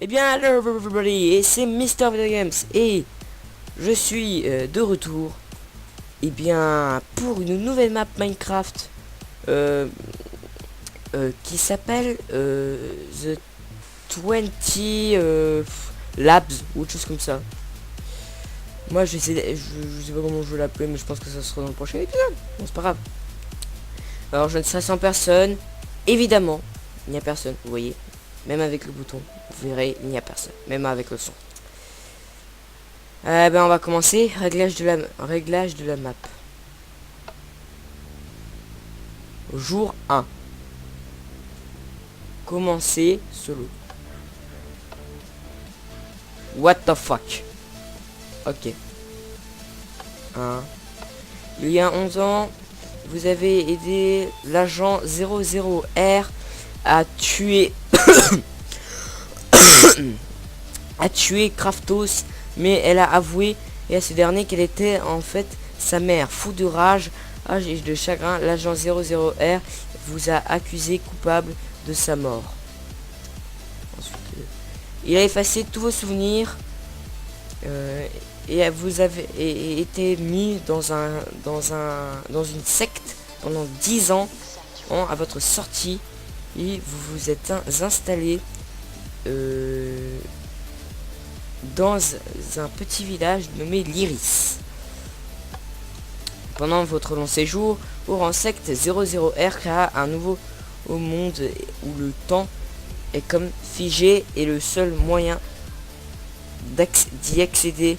Eh bien, hello everybody, et c'est Mister Video Games, et je suis de retour, et bien, pour une nouvelle map Minecraft, qui s'appelle The 20 Labs, ou autre chose comme ça. Moi, je sais pas comment je vais l'appeler, mais je pense que ça sera dans le prochain épisode. Bon, c'est pas grave. Alors, je ne serai sans personne, évidemment, il n'y a personne, vous voyez. Même avec le bouton, vous verrez, il n'y a personne. Même avec le son. Ben on va commencer. Réglage de la map. Jour 1. Commencer solo. What the fuck. Ok. 1. Il y a 11 ans, vous avez aidé l'agent 00R à tuer a tué Kraftos, mais elle a avoué et à ce dernier qu'elle était en fait sa mère. Fou de rage et de chagrin, l'agent 00R vous a accusé coupable de sa mort. Ensuite, il a effacé tous vos souvenirs et vous avez été mis dans une secte pendant 10 ans à votre sortie, et vous vous êtes installé dans un petit village nommé l'Iris. Pendant votre long séjour en secte, 00R créa un nouveau monde où le temps est comme figé et le seul moyen d'y accéder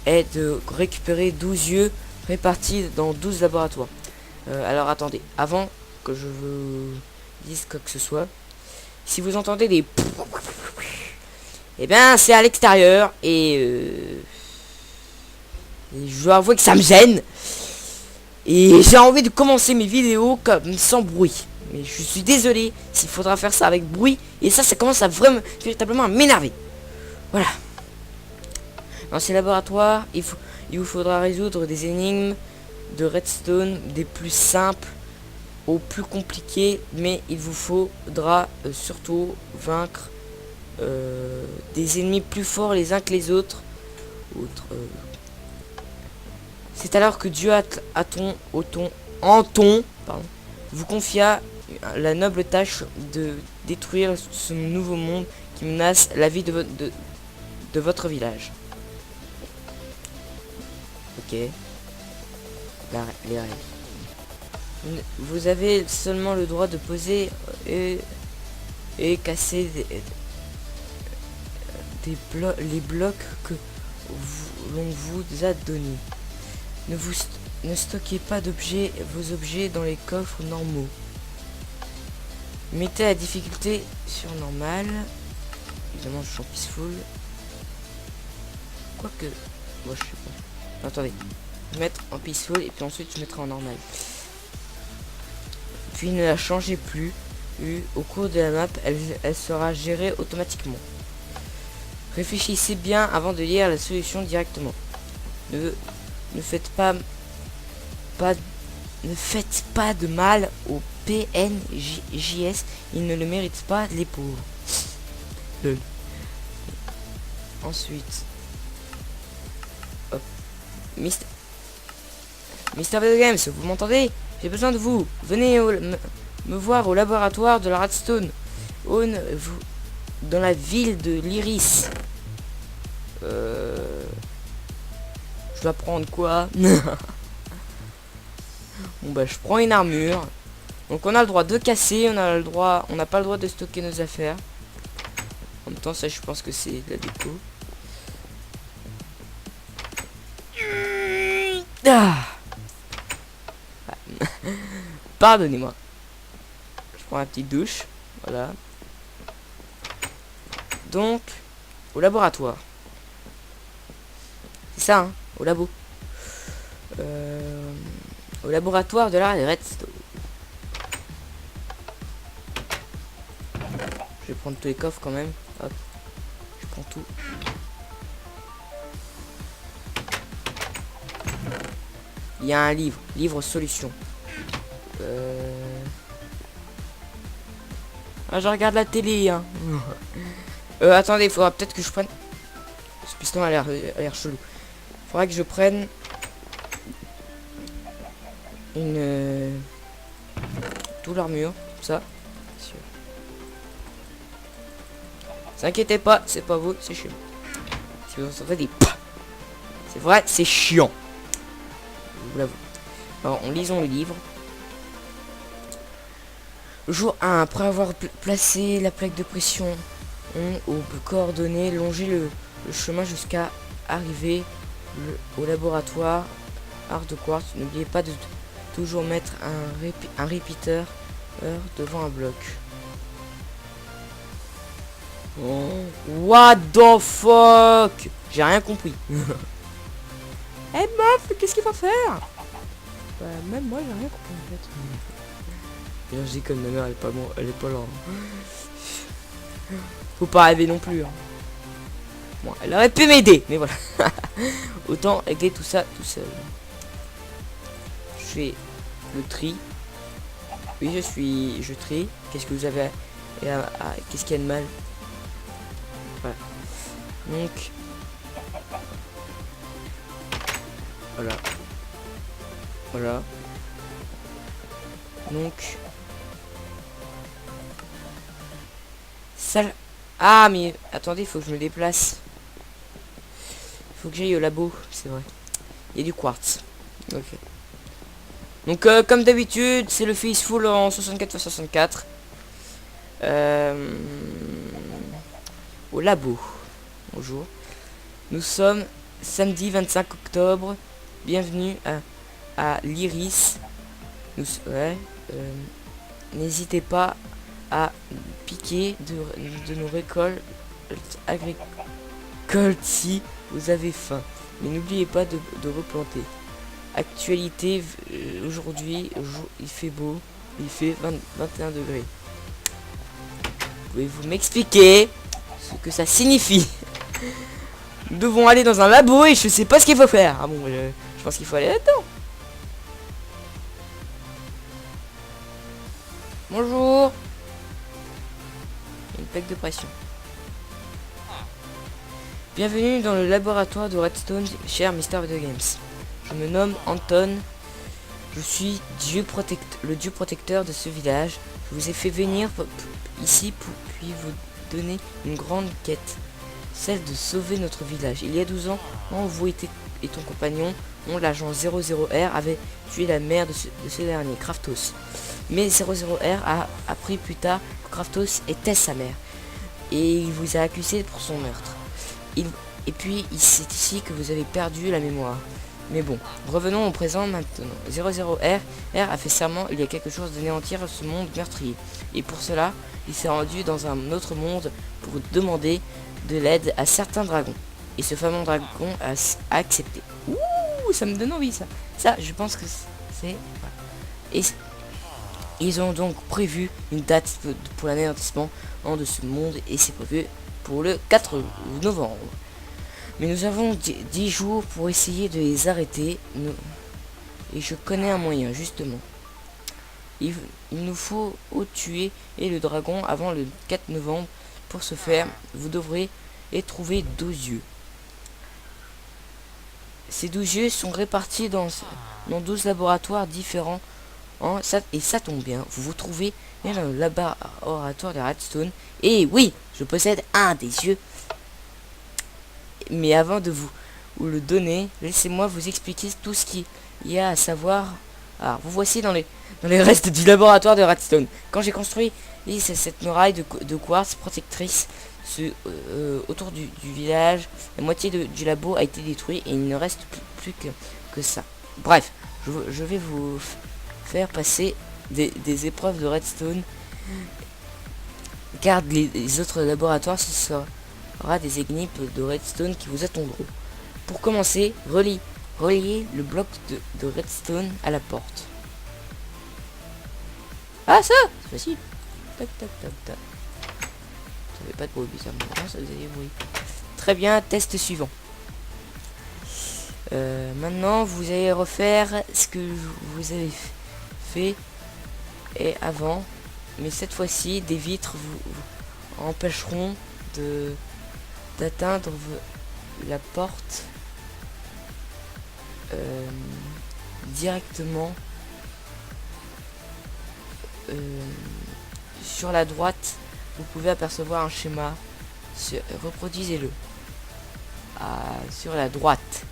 est de récupérer 12 yeux répartis dans 12 laboratoires. Alors attendez, avant que je vous dise quoi que ce soit, si vous entendez des... Eh bien, c'est à l'extérieur et je dois avouer que ça me gêne. Et j'ai envie de commencer mes vidéos comme sans bruit. Mais je suis désolé s'il faudra faire ça avec bruit. Et ça commence à véritablement à m'énerver. Voilà. Dans ces laboratoires, il vous faudra résoudre des énigmes de redstone, des plus simples aux plus compliqués. Mais il vous faudra surtout vaincre des ennemis plus forts les uns que les autres. C'est alors que Dieu Anton vous confia la noble tâche de détruire ce nouveau monde qui menace la vie de votre village. Ok. Les règles. Vous avez seulement le droit de poser et casser les blocs que l'on vous a donnés. Ne stockez pas vos objets dans les coffres normaux. Mettez la difficulté sur normal. Évidemment, je suis en peaceful. Quoique... Moi, je sais pas. Attendez. Je vais mettre en peaceful et puis ensuite je mettrai en normal. Puis ne la changez plus. Au cours de la map, elle sera gérée automatiquement. Réfléchissez bien avant de lire la solution directement. Ne faites pas de mal au PNJS, ils ne le méritent pas, les pauvres. Ensuite, hop. Mister Video Games, vous m'entendez? J'ai besoin de vous. Venez me voir au laboratoire de la Redstone, dans la ville de l'Iris. Je dois prendre quoi? Bon bah je prends une armure. Donc on a le droit de casser, on n'a pas le droit de stocker nos affaires. En même temps ça je pense que c'est de la déco. Ah. Pardonnez-moi. Je prends la petite douche. Voilà. Donc au laboratoire. C'est ça hein, au labo. Au laboratoire de la Redstone. Je vais prendre tous les coffres quand même. Hop. Je prends tout. Il y a un livre solution. Ah, je regarde la télé hein. Attendez, il faudra peut-être que je prenne... Ce piston a l'air chelou. Faudra que je prenne... Une... Tout l'armure, ça. S'inquiétez pas, c'est pas vous, c'est chiant. Si vous entendez des... C'est vrai, c'est chiant. Je vous l'avoue. Alors, lisons le livre. Jour 1, après avoir placé la plaque de pression aux coordonnées, longer le chemin jusqu'à arriver au laboratoire art de quartz. N'oubliez pas de toujours mettre un répéteur devant un bloc. Oh, what the fuck? J'ai rien compris. Eh hey, meuf, qu'est-ce qu'il va faire? Bah, même moi j'ai rien compris en fait. Et là je dis comme ma mère elle est pas là. Faut pas rêver non plus. Hein. Bon, elle aurait pu m'aider, mais voilà. Autant régler tout ça tout seul. Je fais le tri. Oui, je trie. Qu'est-ce que vous avez qu'est-ce qu'il y a de mal? Voilà. Donc voilà. Voilà. Donc ça. Ah mais attendez, il faut que je me déplace. Il faut que j'aille au labo, c'est vrai. Il y a du quartz. Ok. Donc comme d'habitude, c'est le Faceful en 64x64. Au labo. Bonjour. Nous sommes samedi 25 octobre. Bienvenue à l'Iris. N'hésitez pas à piquer de nos récoltes agricoles si vous avez faim. Mais n'oubliez pas de replanter. Actualité, aujourd'hui, il fait beau. Il fait 21 degrés. Pouvez-vous m'expliquer ce que ça signifie? Nous devons aller dans un labo et je sais pas ce qu'il faut faire. Ah bon, je pense qu'il faut aller là-dedans. Bonjour. Une plaque de pression. Bienvenue dans le laboratoire de Redstone, cher Mister Video Games. Je me nomme Anton. Je suis le dieu protecteur de ce village. Je vous ai fait venir ici puis vous donner une grande quête. Celle de sauver notre village. Il y a 12 ans, vous et ton compagnon, l'agent 00R, avait tué la mère de ce dernier, Kraftos. Mais 00R a appris plus tard que Kraftos était sa mère. Et il vous a accusé pour son meurtre. Et puis, c'est ici que vous avez perdu la mémoire. Mais bon, revenons au présent maintenant. 00R a fait serment il y a quelque chose d'anéantir ce monde meurtrier. Et pour cela, il s'est rendu dans un autre monde pour demander de l'aide à certains dragons. Et ce fameux dragon a accepté. Ouh, ça me donne envie ça. Ça, je pense que c'est... Et ils ont donc prévu une date pour l'anéantissement de ce monde. Et c'est prévu pour le 4 novembre. Mais nous avons 10 jours pour essayer de les arrêter. Et je connais un moyen, justement. Il nous faut tuer le dragon avant le 4 novembre. Pour ce faire, vous devrez trouver 12 yeux. Ces 12 yeux sont répartis dans 12 laboratoires différents. Et ça tombe bien, vous trouvez dans le laboratoire de Redstone. Et oui, je possède un des yeux. Mais avant de vous le donner, laissez-moi vous expliquer tout ce qu'il y a à savoir. Alors, vous voici dans les restes du laboratoire de Redstone. Quand j'ai construit cette muraille de quartz protectrice autour du village, la moitié du labo a été détruite et il ne reste plus que ça. Bref, je vais vous faire passer des épreuves de Redstone, car les autres laboratoires, ce sera des énigmes de Redstone qui vous attendront. Pour commencer, reliez le bloc de Redstone à la porte. Ah ça, c'est facile. Tac tac tac tac. Ça fait pas de bruit bizarrement, ça faisait des bruits. Très bien, test suivant. Maintenant vous allez refaire ce que vous avez fait et avant, mais cette fois-ci des vitres vous empêcheront d'atteindre la porte directement sur la droite. Vous pouvez apercevoir un schéma. Reproduisez-le sur la droite.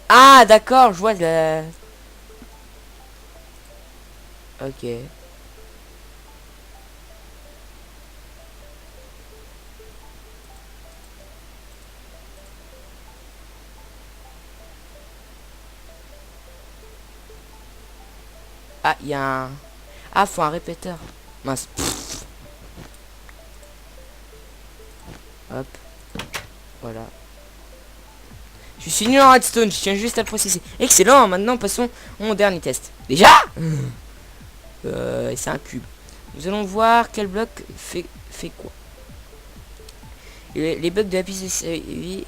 Ah d'accord, je vois la... Ok. Ah, il y a un... Ah, faut un répéteur. Mince. Hop. Voilà. Je suis nul en redstone, je tiens juste à le préciser. Excellent, maintenant passons au dernier test. Déjà c'est un cube. Nous allons voir quel bloc fait quoi. Les blocs de lapis lazuli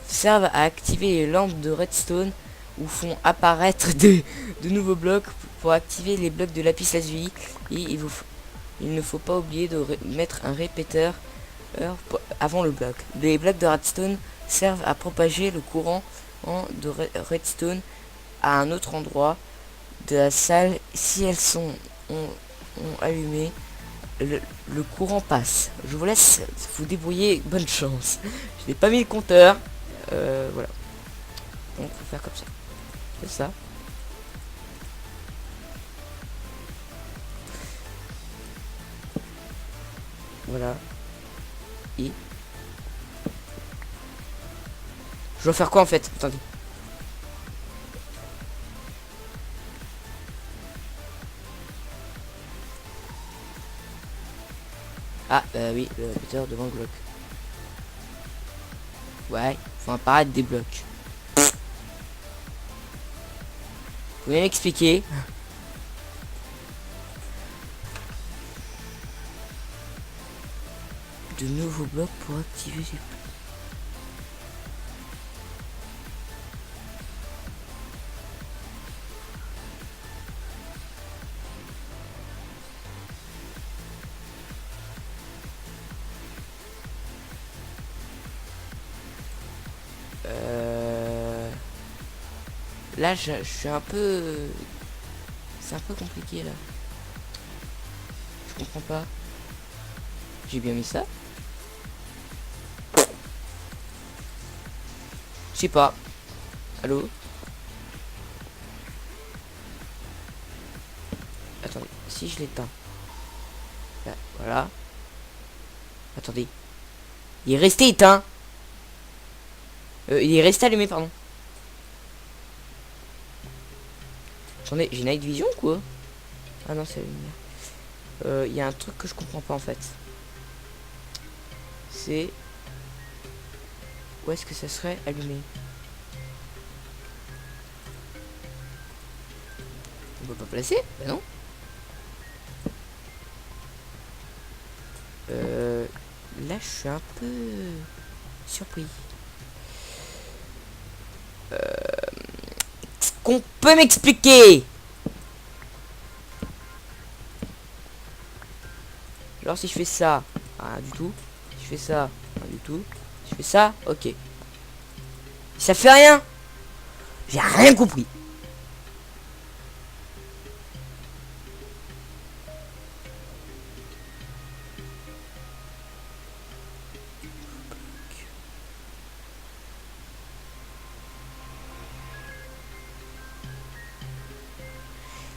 servent à activer les lampes de redstone ou font apparaître de nouveaux blocs. Pour activer les blocs de lapis lazuli, il ne faut pas oublier de mettre un répéteur avant le bloc. Les blocs de redstone servent à propager le courant de redstone à un autre endroit de la salle. Si elles sont allumées, le courant passe. Je vous laisse vous débrouiller, bonne chance. Je n'ai pas mis le compteur. Voilà. Donc faut faire comme ça. C'est ça. Voilà. Et je dois faire quoi en fait? Attendez. Ah oui, le répéteur devant le bloc. Ouais, faut apparaître des blocs. Vous pouvez m'expliquer? De nouveaux blocs pour activer les... Là, je suis un peu... C'est un peu compliqué, là. Je comprends pas. J'ai bien mis ça? Je sais pas. Allô? Attendez, si je l'éteins. Là, voilà. Attendez. Il est resté éteint. Il est resté allumé, pardon. Attendez, j'ai Night Vision quoi? Ah non, c'est la lumière. Il y a un truc que je comprends pas en fait. C'est... Où est-ce que ça serait allumé? On peut pas placer? Bah non. Là, je suis un peu surpris. Est-ce qu'on peut m'expliquer? Alors si je fais ça, rien du tout. Si je fais ça, rien du tout. Si je fais ça, ok. Ça fait rien. J'ai rien compris.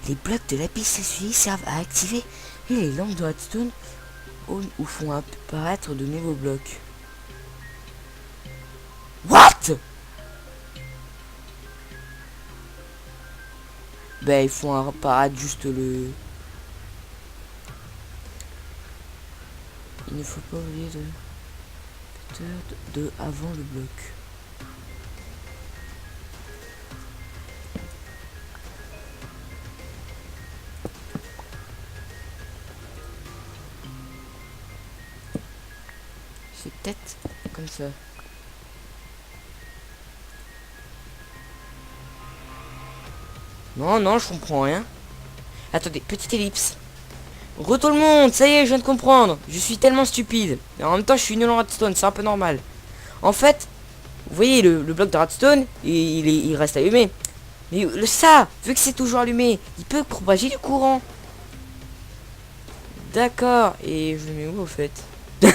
Les blocs de lapis lazuli servent à activer les lampes de redstone ou font apparaître de nouveaux blocs. What? Ben ils font apparaître juste le... Il ne faut pas oublier de avant le bloc. C'est peut-être comme ça. Non, non, je comprends rien. Attendez, petite ellipse. Re tout le monde, ça y est, je viens de comprendre. Je suis tellement stupide. Et en même temps, je suis nul en redstone, c'est un peu normal. En fait, vous voyez, le bloc de redstone, il reste allumé. Mais ça, vu que c'est toujours allumé, il peut propager du courant. D'accord. Et je le mets où, au fait? Mais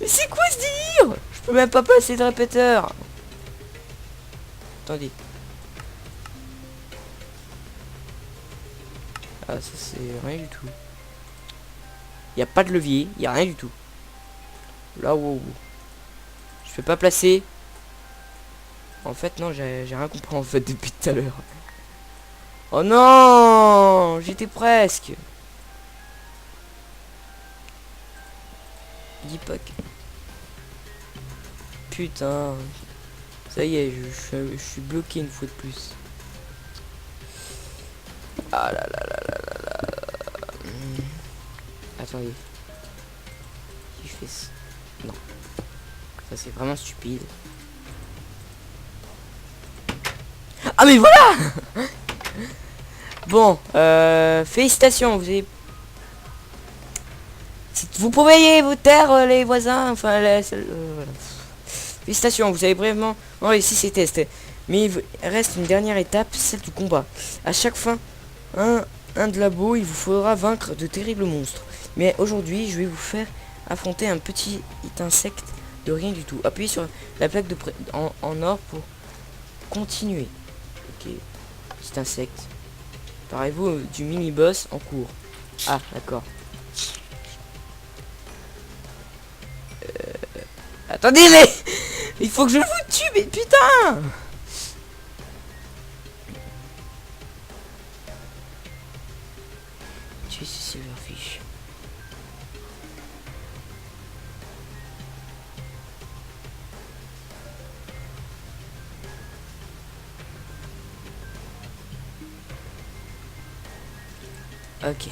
c'est quoi ce délire? Je peux même pas passer de répéteur. Attendez. Ah, ça c'est rien du tout. Il n'y a pas de levier, il n'y a rien du tout. Là, wow. Je peux pas placer. En fait, non, j'ai rien compris en fait depuis tout à l'heure. Oh non, j'étais presque. Dipak. Putain. Ça y est, je suis bloqué une fois de plus. Ah là là là là là là. Attendez. Si je fais ça. Non. Ça c'est vraiment stupide. Ah mais voilà. Bon, félicitations, vous avez... Vous pouvez vous taire les voisins, enfin voilà. Félicitations, vous avez brièvement réussi ces tests. Mais il reste une dernière étape, celle du combat. À chaque fin, un de labo, il vous faudra vaincre de terribles monstres. Mais aujourd'hui, je vais vous faire affronter un petit insecte de rien du tout. Appuyez sur la plaque en or pour continuer. Ok, petit insecte. Parlez-vous du mini-boss en cours. Ah, d'accord. Attendez, mais il faut que je vous tue, mais putain. Tu es ce silverfish. Ok.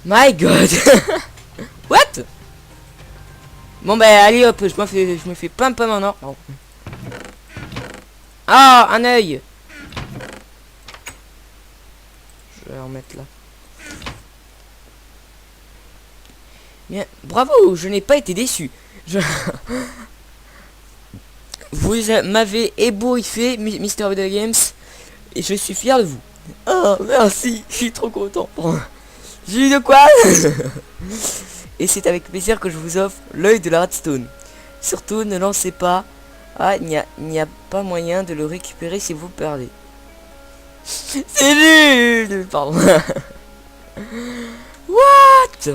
My God. What? Bon bah allez hop, je me fais plein de pommes en or. Oh. Ah, un œil. Je vais en mettre là. Bien, bravo, je n'ai pas été déçu. Vous m'avez ébouriffé, Mister Video Games, et je suis fier de vous. Oh, merci, je suis trop content. J'ai eu de quoi. Et c'est avec plaisir que je vous offre l'œil de la redstone. Surtout, ne lancez pas. Ah, il n'y a pas moyen de le récupérer si vous perdez. C'est nul. Pardon. What?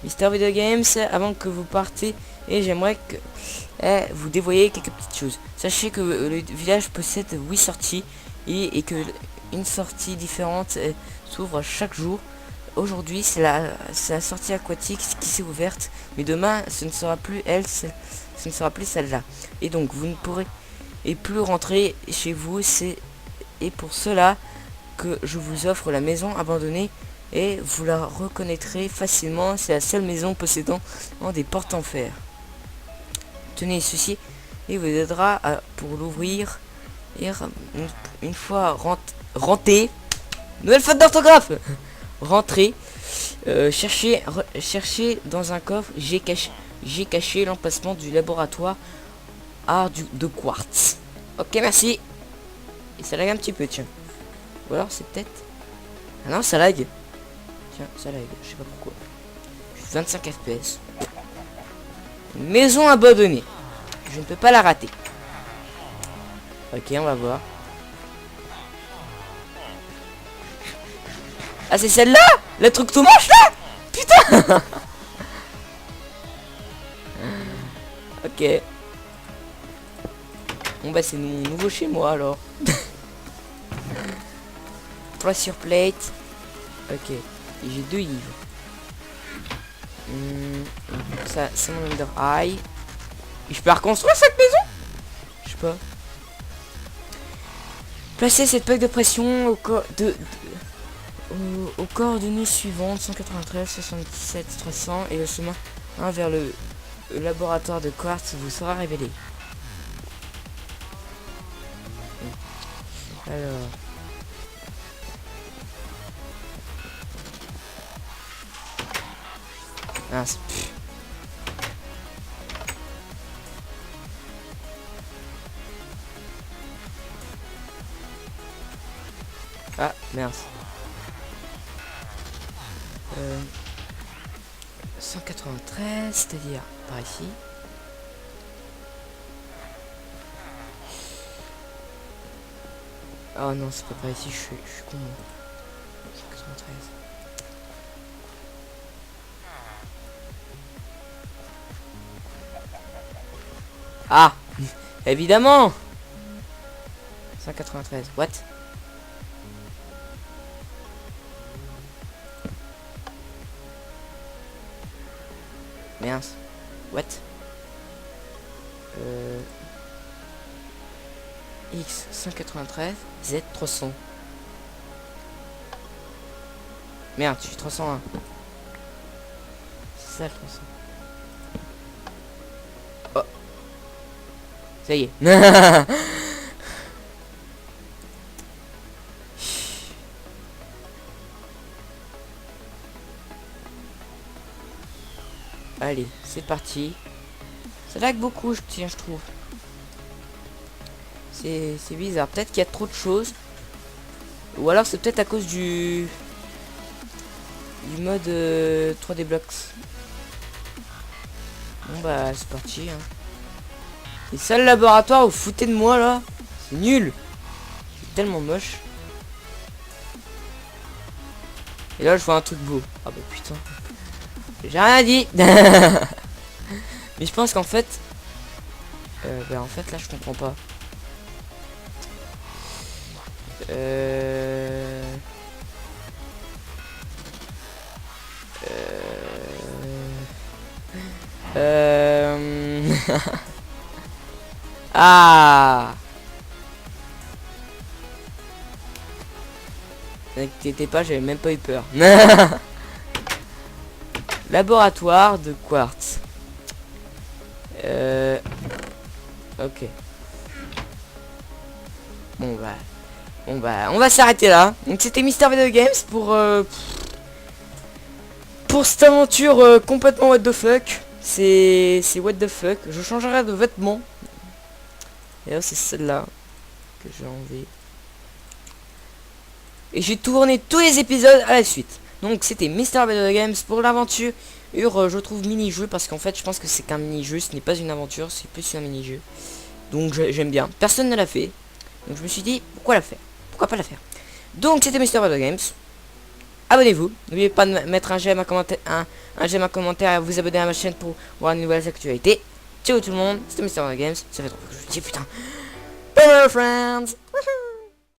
Mister Video Games, avant que vous partez, et j'aimerais que vous dévoyez quelques petites choses. Sachez que le village possède 8 sorties et que une sortie différente s'ouvre chaque jour. Aujourd'hui, c'est la sortie aquatique qui s'est ouverte, mais demain, ce ne sera plus elle, ce ne sera plus celle-là. Et donc, vous ne pourrez plus rentrer chez vous. Et pour cela que je vous offre la maison abandonnée, et vous la reconnaîtrez facilement. C'est la seule maison possédant des portes en fer. Tenez ceci et vous aidera pour l'ouvrir. Et une fois rentré, nouvelle faute d'orthographe. Rentrez, cherchez dans un coffre. J'ai caché l'emplacement du laboratoire de quartz. Ok, merci. Et ça lag un petit peu, tiens. Ou alors c'est peut-être... Ah non, ça lag. Tiens, ça lag, je sais pas pourquoi. 25 FPS. Une maison abandonnée. Je ne peux pas la rater. Ok, on va voir. Ah, c'est celle-là? Le truc tout moche là? Putain. Ok. Bon bah c'est mon nouveau chez moi alors. Place sur plate. Ok. Et j'ai 2 livres. Ça c'est mon Ender Eye. Et je peux reconstruire cette maison? Je sais pas. Placez cette plaque de pression aux coordonnées suivantes, 193, 77, 300, et le chemin vers le laboratoire de quartz vous sera révélé. Alors, Mince. Ah, mince. 193, c'est-à-dire par ici. Oh non, c'est pas par ici, je suis con. 193. Ah, évidemment. 193, what? Mince. What? X 193, Z 300. Merde, je suis 301. C'est ça le 300. Oh. Ça y est. Allez, c'est parti. Ça lag beaucoup, tiens, je trouve. C'est bizarre. Peut-être qu'il y a trop de choses. Ou alors c'est peut-être à cause du mode 3D Blocks. Bon bah c'est parti. Hein. Et ça le laboratoire, vous foutez de moi là. C'est nul. C'est tellement moche. Et là je vois un truc beau. Ah bah putain. J'ai rien dit. Mais je pense qu'en fait... bah en fait là je comprends pas. Ah, n'inquiétez pas, j'avais même pas eu peur. Laboratoire de quartz. Ok. Bon bah, on va s'arrêter là. Donc c'était Mister Video Games pour cette aventure complètement what the fuck. C'est what the fuck. Je changerai de vêtements. Et là c'est celle-là que j'ai enlevé. Et j'ai tourné tous les épisodes à la suite. Donc c'était Mister Video Games pour l'aventure. Je trouve mini-jeu parce qu'en fait je pense que c'est qu'un mini-jeu. Ce n'est pas une aventure, c'est plus un mini-jeu. Donc j'aime bien. Personne ne l'a fait. Donc je me suis dit pourquoi la faire. Pourquoi pas la faire. Donc c'était Mister Video Games. Abonnez-vous. N'oubliez pas de mettre un j'aime, un commentaire, un j'aime, un commentaire et à vous abonner à ma chaîne pour voir de nouvelles actualités. Ciao tout le monde, c'était Mister Video Games. Ça fait trop que je le dis, putain. Bye bye friends.